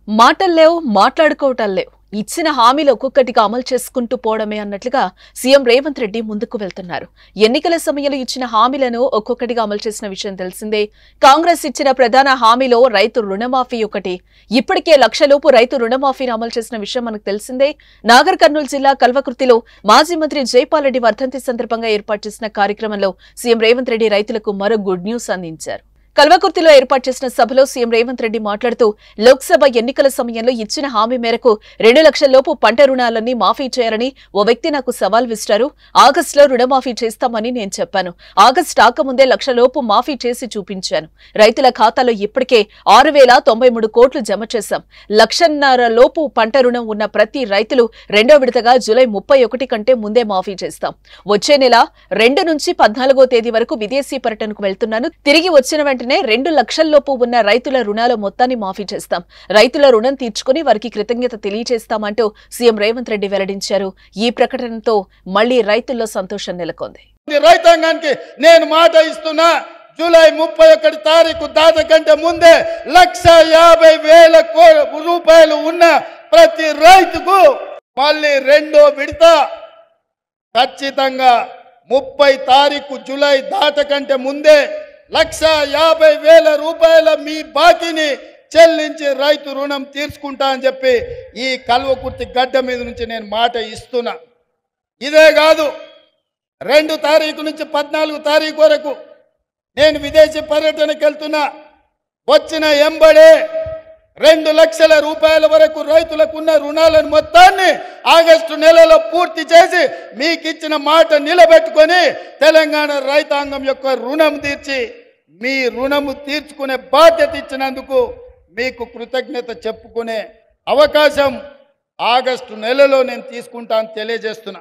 మాటల్లేవు మాట్లాడుకోవటాలు లేవు. ఇచ్చిన హామీలు ఒక్కొక్కటిగా అమలు చేసుకుంటూ పోవడమే అన్నట్లుగా సీఎం రేవంత్ రెడ్డి ముందుకు వెళ్తున్నారు. ఎన్నికల సమయంలో ఇచ్చిన హామీలను ఒక్కొక్కటిగా అమలు చేసిన విషయం తెలిసిందే. కాంగ్రెస్ ఇచ్చిన ప్రధాన హామీలో రైతు రుణమాఫీ ఒకటి. ఇప్పటికే లక్షలోపు రైతు రుణమాఫీని అమలు చేసిన విషయం మనకు తెలిసిందే. నాగర్ కర్నూలు జిల్లా కల్వకుర్తిలో మాజీ మంత్రి జైపాల్ రెడ్డి వర్ధంతి సందర్భంగా ఏర్పాటు చేసిన కార్యక్రమంలో సీఎం రేవంత్ రెడ్డి రైతులకు మరో గుడ్ న్యూస్ అందించారు. కల్వకుర్తిలో ఏర్పాటు చేసిన సభలో సీఎం రేవంత్ రెడ్డి మాట్లాడుతూ లోక్సభ ఎన్నికల సమయంలో ఇచ్చిన హామీ మేరకు 2 లక్షల లోపు పంట రుణాలన్నీ మాఫీ చేయాలని ఓ వ్యక్తి నాకు సవాల్ విసిరారు. ఆగస్టులో రుణమాఫీ చేస్తామని నేను చెప్పాను. ఆగస్టు రాకముందే 1 లక్షల లోపు మాఫీ చేసి చూపించాను. రైతుల ఖాతాలో ఇప్పటికే 6,093 కోట్లు జమ చేశాం. 1.5 లక్షల లోపు పంట రుణం ఉన్న ప్రతి రైతులు రెండో విడతగా జూలై 31 కంటే ముందే మాఫీ చేస్తాం. వచ్చే నెల 2 నుంచి 14వ తేదీ వరకు విదేశీ పర్యటనకు వెళ్తున్నాను. తిరిగి వచ్చిన వెంటనే 2 లక్షల లోపు ఉన్న రైతుల రుణాల మొత్తాన్ని మాఫీ చేస్తాం. రైతుల రుణం తీర్చుకుని వారికి కృతజ్ఞత తెలియజేస్తామంటూ సీఎం రేవంత్ రెడ్డి వెల్లడించారు. ఈ ప్రకటనతో మళ్లీ రైతుల్లో సంతోషం నెలకొంది. రైతాంగానికి నేను మాట ఇస్తున్నా, జూలై 31 తారీఖు దాని కంటే ముందే 1,50,000 రూపాయలు ఉన్న ప్రతి రైతుకు మళ్ళీ రెండో విడత ఖచ్చితంగా 30 తారీఖు జూలై దాటకంటే ముందే 1,50,000 రూపాయల మీ బాకీని చెల్లించి రైతు రుణం తీర్చుకుంటా అని చెప్పి ఈ కల్వకుర్తి గడ్డ మీద నుంచి నేను మాట ఇస్తున్నా. ఇదే కాదు, 2 తారీఖు నుంచి 14 తారీఖు వరకు నేను విదేశీ పర్యటనకు వెళ్తున్నా. వచ్చిన ఎంబడే 2 లక్షల రూపాయల వరకు రైతులకు ఉన్న రుణాలను మొత్తాన్ని ఆగస్టు నెలలో పూర్తి చేసి మీకు ఇచ్చిన మాట నిలబెట్టుకొని తెలంగాణ రైతాంగం యొక్క రుణం తీర్చి మీ రుణము తీర్చుకునే బాధ్యత ఇచ్చినందుకు మీకు కృతజ్ఞత చెప్పుకునే అవకాశం ఆగస్టు నెలలో నేను తీసుకుంటాను తెలియజేస్తున్నా.